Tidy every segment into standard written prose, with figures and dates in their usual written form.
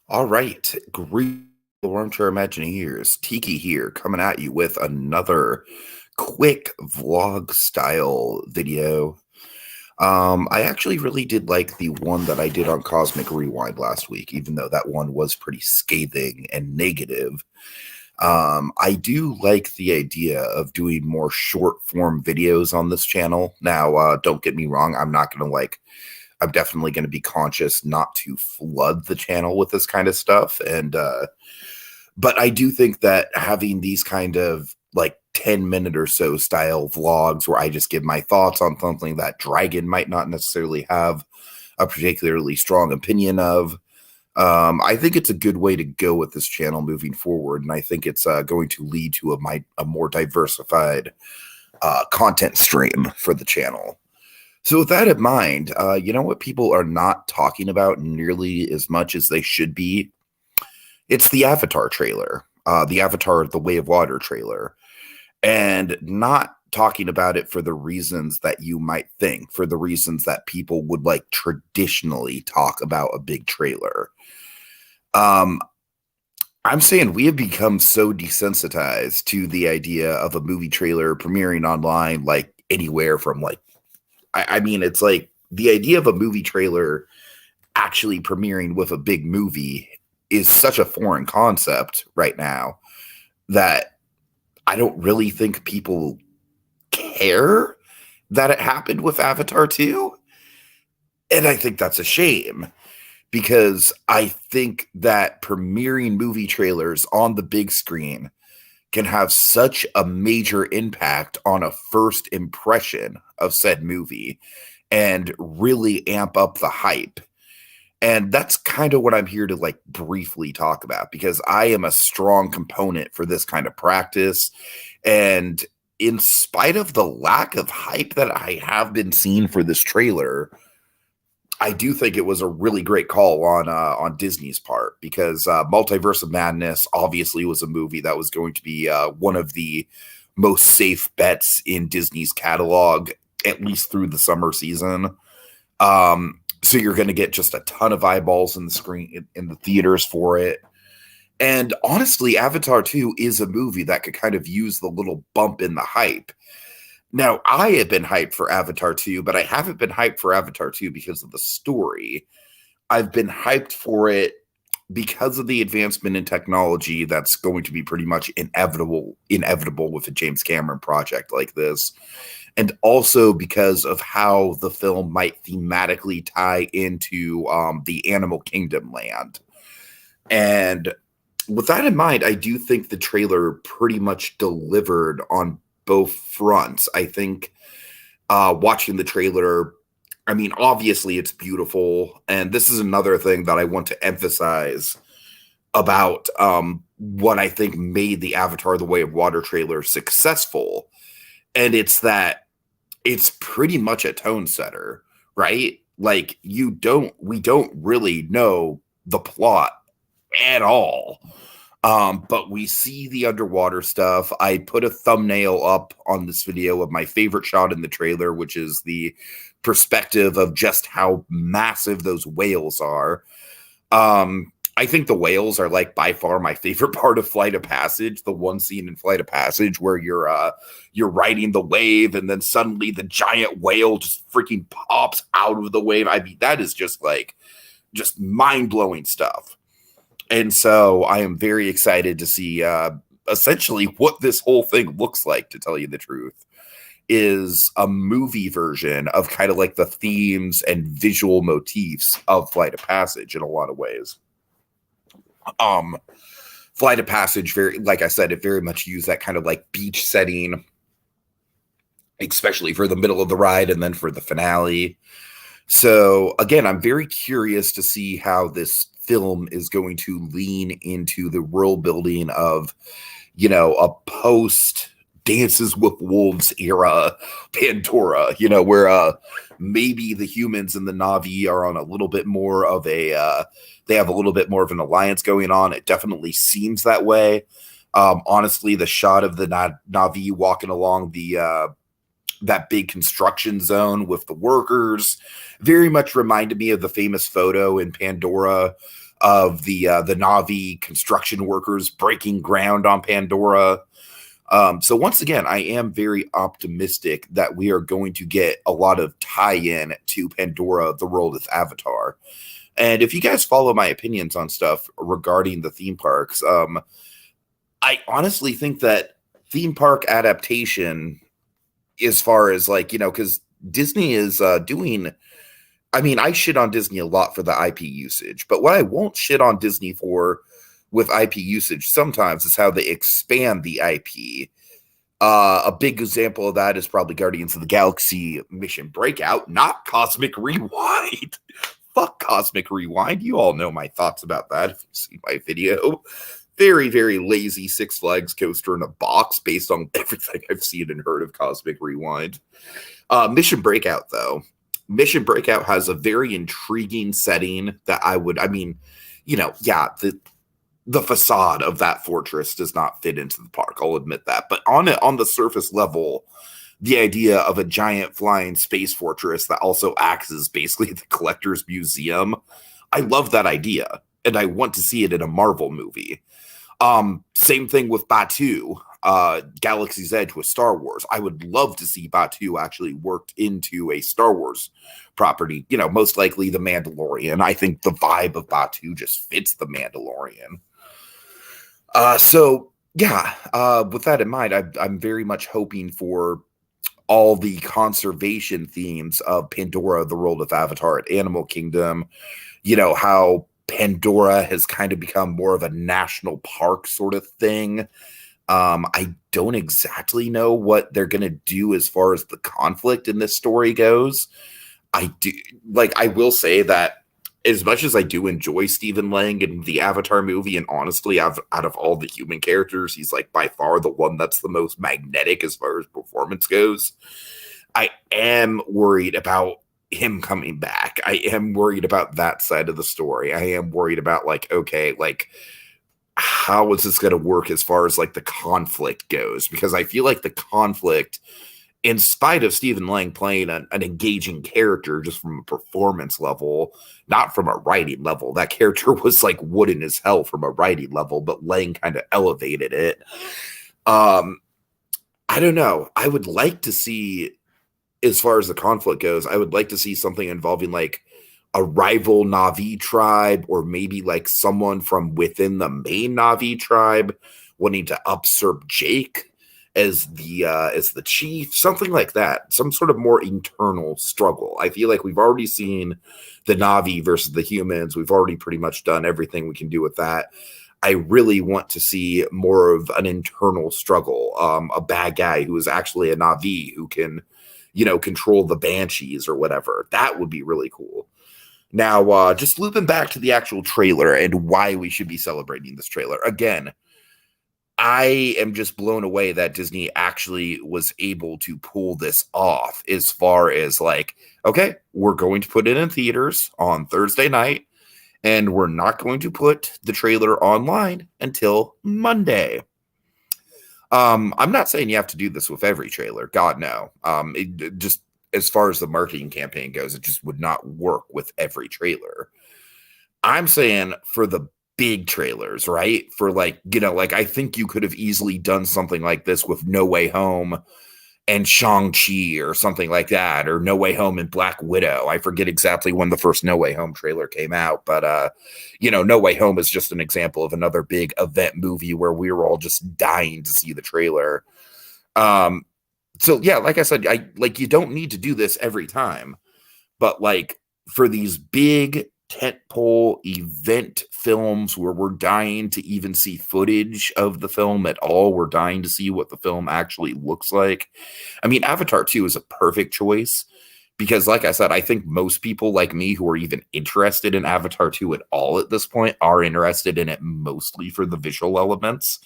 All right, great armchair Imagineers. Tiki here, coming at you with another quick vlog style video. I actually really did like the one that I did on Cosmic Rewind last week, even though that one was pretty scathing and negative. I do like the idea of doing more short form videos on this channel. Now, don't get me wrong, I'm definitely going to be conscious not to flood the channel with this kind of stuff. But I do think that having these kind of like 10-minute or so style vlogs where I just give my thoughts on something that Dragon might not necessarily have a particularly strong opinion of, I think it's a good way to go with this channel moving forward. And I think it's going to lead to a more diversified content stream for the channel. So with that in mind, you know what people are not talking about nearly as much as they should be? It's the Avatar trailer, the Avatar The Way of Water trailer. And not talking about it for the reasons that you might think, for the reasons that people would like traditionally talk about a big trailer. Um, I'm saying we have become so desensitized to the idea of a movie trailer premiering online, like anywhere from like I mean, it's like the idea of a movie trailer actually premiering with a big movie is such a foreign concept right now that I don't really think people care that it happened with Avatar 2. And I think that's a shame because I think that premiering movie trailers on the big screen can have such a major impact on a first impression of said movie and really amp up the hype. And that's kind of what I'm here to like briefly talk about because I am a strong component for this kind of practice. And in spite of the lack of hype that I have been seeing for this trailer, I do think it was a really great call on Disney's part because Multiverse of Madness obviously was a movie that was going to be one of the most safe bets in Disney's catalog, at least through the summer season. So you're going to get just a ton of eyeballs in the screen in the theaters for it. And honestly, Avatar 2 is a movie that could kind of use the little bump in the hype. Now, I have been hyped for Avatar 2, but I haven't been hyped for Avatar 2 because of the story. I've been hyped for it because of the advancement in technology that's going to be pretty much inevitable with a James Cameron project like this. And also because of how the film might thematically tie into the Animal Kingdom land. And with that in mind, I do think the trailer pretty much delivered on both fronts. I think watching the trailer, I mean, obviously it's beautiful. And this is another thing that I want to emphasize about what I think made the Avatar The Way of Water trailer successful. And it's that it's pretty much a tone setter, right? Like we don't really know the plot at all. But we see the underwater stuff. I put a thumbnail up on this video of my favorite shot in the trailer, which is the perspective of just how massive those whales are. I think the whales are like by far my favorite part of Flight of Passage. The one scene in Flight of Passage where you're riding the wave and then suddenly the giant whale just freaking pops out of the wave. I mean, that is just mind-blowing stuff. And so I am very excited to see essentially what this whole thing looks like, to tell you the truth, is a movie version of kind of like the themes and visual motifs of Flight of Passage in a lot of ways. Flight of Passage, very, like I said, it very much used that kind of like beach setting, especially for the middle of the ride and then for the finale. So again, I'm very curious to see how this film is going to lean into the world building of, you know, a post Dances with Wolves era Pandora, you know, where maybe the humans and the Na'vi are on a little bit more of they have a little bit more of an alliance going on. It definitely seems that way. Honestly, the shot of the Na'vi walking along that big construction zone with the workers very much reminded me of the famous photo in Pandora of the Na'vi construction workers breaking ground on Pandora. So once again, I am very optimistic that we are going to get a lot of tie-in to Pandora, the world of Avatar. And if you guys follow my opinions on stuff regarding the theme parks, I honestly think that theme park adaptation, as far as like, because Disney is doing, I mean, I shit on Disney a lot for the IP usage, but what I won't shit on Disney for with IP usage sometimes is how they expand the IP. A big example of that is probably Guardians of the Galaxy Mission Breakout, not Cosmic Rewind. Fuck Cosmic Rewind. You all know my thoughts about that if you see my video. Very, very lazy Six Flags coaster in a box based on everything I've seen and heard of Cosmic Rewind. Mission Breakout, though. Mission Breakout has a very intriguing setting that the facade of that fortress does not fit into the park. I'll admit that. But on the surface level, the idea of a giant flying space fortress that also acts as basically the collector's museum, I love that idea, and I want to see it in a Marvel movie. Same thing with Batuu, Galaxy's Edge with Star Wars. I would love to see Batuu actually worked into a Star Wars property, most likely The Mandalorian. I think the vibe of Batuu just fits The Mandalorian. With that in mind, I'm very much hoping for all the conservation themes of Pandora, the world of Avatar at Animal Kingdom, how Pandora has kind of become more of a national park sort of thing. I don't exactly know what they're going to do as far as the conflict in this story goes. I will say that as much as I do enjoy Stephen Lang in the Avatar movie, and honestly, out of all the human characters, he's like by far the one that's the most magnetic as far as performance goes. I am worried about him coming back. I am worried about that side of the story. I am worried about how is this going to work as far as like the conflict goes? Because I feel like the conflict, in spite of Stephen Lang playing an engaging character just from a performance level, not from a writing level, that character was like wooden as hell from a writing level, but Lang kind of elevated it. I don't know. I would like to see, as far as the conflict goes, I would like to see something involving like a rival Na'vi tribe, or maybe like someone from within the main Na'vi tribe wanting to usurp Jake as the chief, something like that, some sort of more internal struggle. I feel like we've already seen the Na'vi versus the humans. We've already pretty much done everything we can do with that. I really want to see more of an internal struggle, a bad guy who is actually a Na'vi who can, control the banshees or whatever. That would be really cool. Now, just looping back to the actual trailer and why we should be celebrating this trailer. Again, I am just blown away that Disney actually was able to pull this off, as far as like, okay, we're going to put it in theaters on Thursday night, and we're not going to put the trailer online until Monday. I'm not saying you have to do this with every trailer. God, no. It just, as far as the marketing campaign goes, it just would not work with every trailer. I'm saying for the big trailers, right? For like, I think you could have easily done something like this with No Way Home and Shang-Chi or something like that, or No Way Home and Black Widow. I forget exactly when the first No Way Home trailer came out, but No Way Home is just an example of another big event movie where we were all just dying to see the trailer. So yeah, like I said, you don't need to do this every time, but like for these big tentpole event films where we're dying to even see footage of the film at all, we're dying to see what the film actually looks like. I mean, Avatar 2 is a perfect choice because, like I said, I think most people like me who are even interested in Avatar 2 at all at this point are interested in it mostly for the visual elements.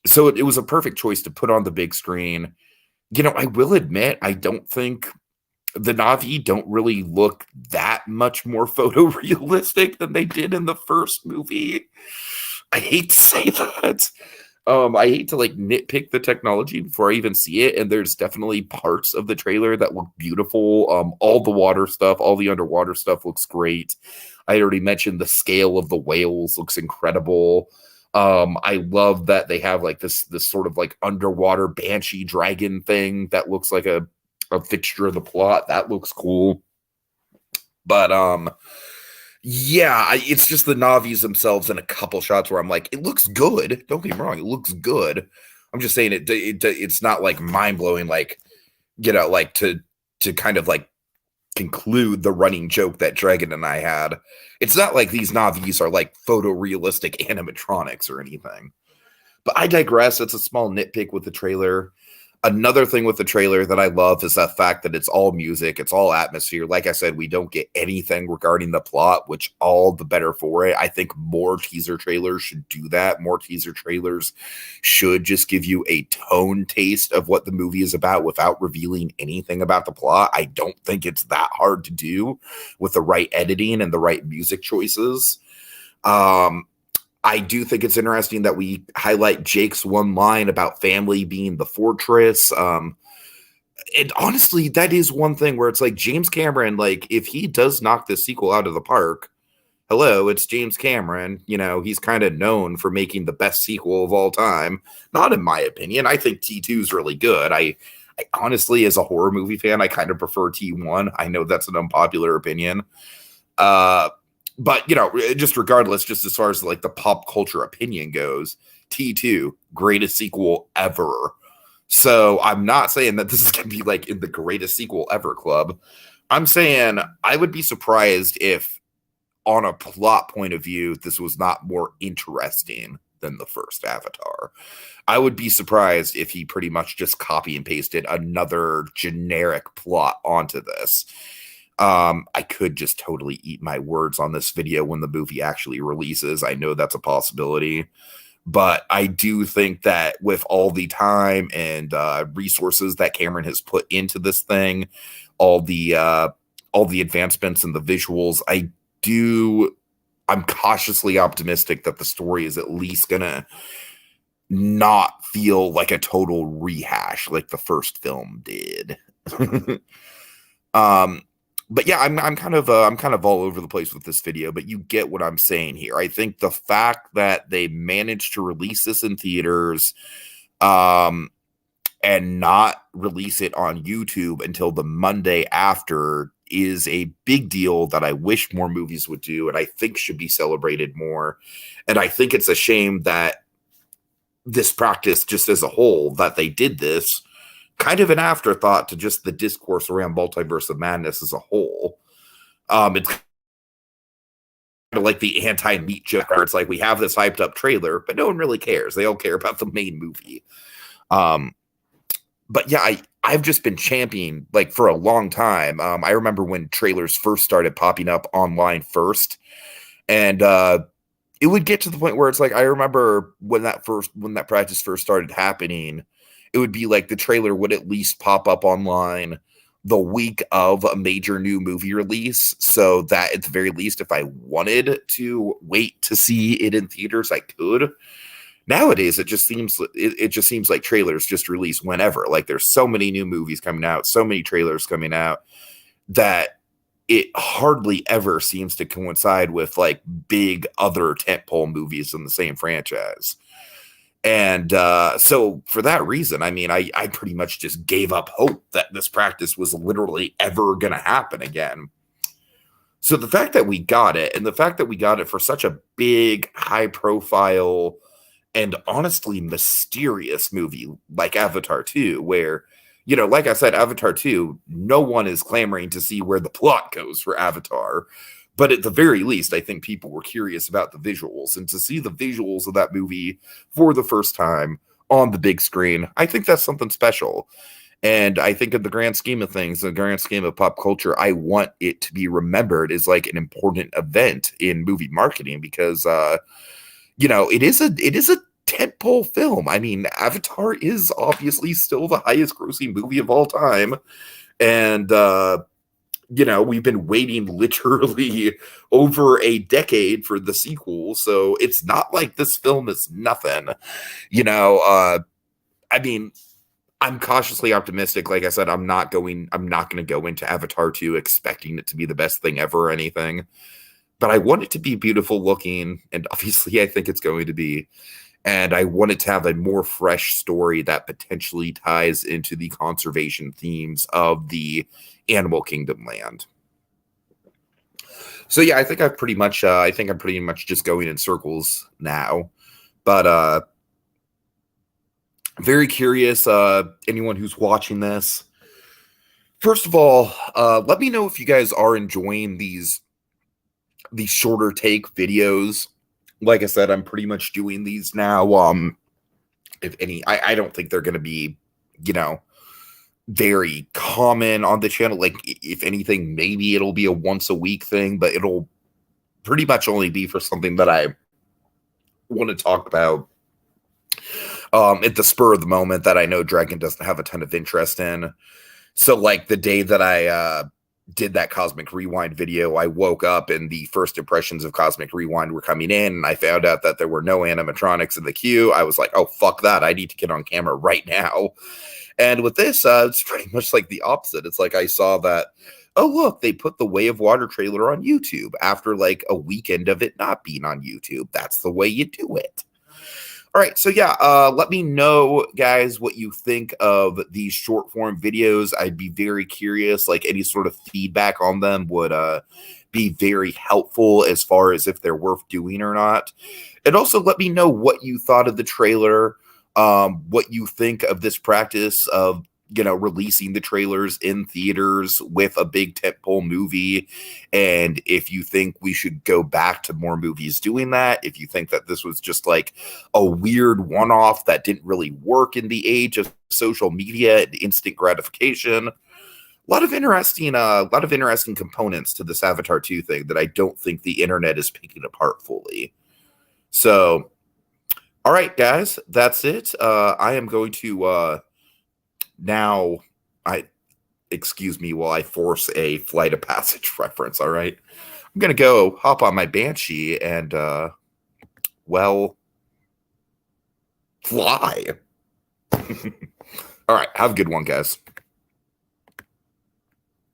So it was a perfect choice to put on the big screen. I will admit, I don't think the Na'vi don't really look that much more photorealistic than they did in the first movie. I hate to say that. I hate to like nitpick the technology before I even see it, and there's definitely parts of the trailer that look beautiful. All the water stuff, all the underwater stuff looks great. I already mentioned the scale of the whales looks incredible. I love that they have like this sort of like underwater banshee dragon thing that looks like a fixture of the plot. That looks cool. But yeah, it's just the Navis themselves in a couple shots where I'm like, it looks good. Don't get me wrong, it looks good. I'm just saying it's not like mind blowing, like like to kind of like conclude the running joke that Dragon and I had. It's not like these Navis are like photorealistic animatronics or anything. But I digress. It's a small nitpick with the trailer. Another thing with the trailer that I love is the fact that it's all music, it's all atmosphere. Like I said, we don't get anything regarding the plot, which all the better for it. I think more teaser trailers should do that. More teaser trailers should just give you a tone taste of what the movie is about without revealing anything about the plot. I don't think it's that hard to do with the right editing and the right music choices. I do think it's interesting that we highlight Jake's one line about family being the fortress. And honestly, that is one thing where it's like James Cameron, like if he does knock this sequel out of the park, hello, it's James Cameron. He's kind of known for making the best sequel of all time. Not in my opinion. I think T2 is really good. I honestly, as a horror movie fan, I kind of prefer T1. I know that's an unpopular opinion. But just regardless, just as far as like the pop culture opinion goes, T2, greatest sequel ever. So I'm not saying that this is going to be like in the greatest sequel ever club. I'm saying I would be surprised if, on a plot point of view, this was not more interesting than the first Avatar. I would be surprised if he pretty much just copy and pasted another generic plot onto this. I could just totally eat my words on this video when the movie actually releases. I know that's a possibility, but I do think that with all the time and resources that Cameron has put into this thing, all the advancements and the visuals, I'm cautiously optimistic that the story is at least gonna not feel like a total rehash like the first film did. But yeah, I'm kind of all over the place with this video, but you get what I'm saying here. I think the fact that they managed to release this in theaters, and not release it on YouTube until the Monday after is a big deal that I wish more movies would do, and I think should be celebrated more. And I think it's a shame that this practice, just as a whole, that they did this kind of an afterthought to just the discourse around Multiverse of Madness as a whole. It's kind of like the anti-meat joke, where it's like we have this hyped up trailer, but no one really cares. They all care about the main movie. But yeah, I've just been championing like for a long time. I remember when trailers first started popping up online first, and it would get to the point where it's like I remember when that practice first started happening. It would be like the trailer would at least pop up online the week of a major new movie release, so that at the very least, if I wanted to wait to see it in theaters, I could. Nowadays, it just seems like trailers just release whenever. Like there's so many new movies coming out, so many trailers coming out, that it hardly ever seems to coincide with like big other tentpole movies in the same franchise. And so for that reason, I mean, I pretty much just gave up hope that this practice was literally ever going to happen again. So the fact that we got it, and the fact that we got it for such a big, high profile, and honestly mysterious movie like Avatar 2, where, like I said, Avatar 2, no one is clamoring to see where the plot goes for Avatar. But at the very least, I think people were curious about the visuals, and to see the visuals of that movie for the first time on the big screen, I think that's something special. And I think in the grand scheme of things, the grand scheme of pop culture, I want it to be remembered as like an important event in movie marketing, because, it is a tentpole film. I mean, Avatar is obviously still the highest grossing movie of all time. And, we've been waiting literally over a decade for the sequel, so it's not like this film is nothing. I mean, I'm cautiously optimistic. Like I said, I'm not going to go into Avatar 2 expecting it to be the best thing ever or anything. But I want it to be beautiful looking, and obviously I think it's going to be. And I want it to have a more fresh story that potentially ties into the conservation themes of the Animal Kingdom land. So yeah, I think I'm pretty much just going in circles now. But very curious, anyone who's watching this. First of all, let me know if you guys are enjoying these shorter take videos. Like I said, I'm pretty much doing these now. If any, I don't think they're going to be, very common on the channel. Like, if anything, maybe it'll be a once a week thing, but it'll pretty much only be for something that I want to talk about at the spur of the moment that I know Dragon doesn't have a ton of interest in. So, like, the day that I did that Cosmic Rewind video, I woke up and the first impressions of Cosmic Rewind were coming in, and I found out that there were no animatronics in the queue. I was like, oh, fuck that. I need to get on camera right now. And with this, it's pretty much like the opposite. It's like I saw that, oh, look, they put the Way of Water trailer on YouTube after like a weekend of it not being on YouTube. That's the way you do it. All right, so yeah, let me know, guys, what you think of these short form videos. I'd be very curious. Like, any sort of feedback on them would be very helpful as far as if they're worth doing or not. And also let me know what you thought of the trailer, what you think of this practice of releasing the trailers in theaters with a big tentpole movie, and if you think we should go back to more movies doing that, if you think that this was just like a weird one-off that didn't really work in the age of social media and instant gratification. A lot of interesting components to this Avatar 2 thing that I don't think the internet is picking apart fully. So, all right, guys, that's it. I am going to now, excuse me while I force a Flight of Passage reference, all right? I'm going to go hop on my Banshee and, fly. All right, have a good one, guys.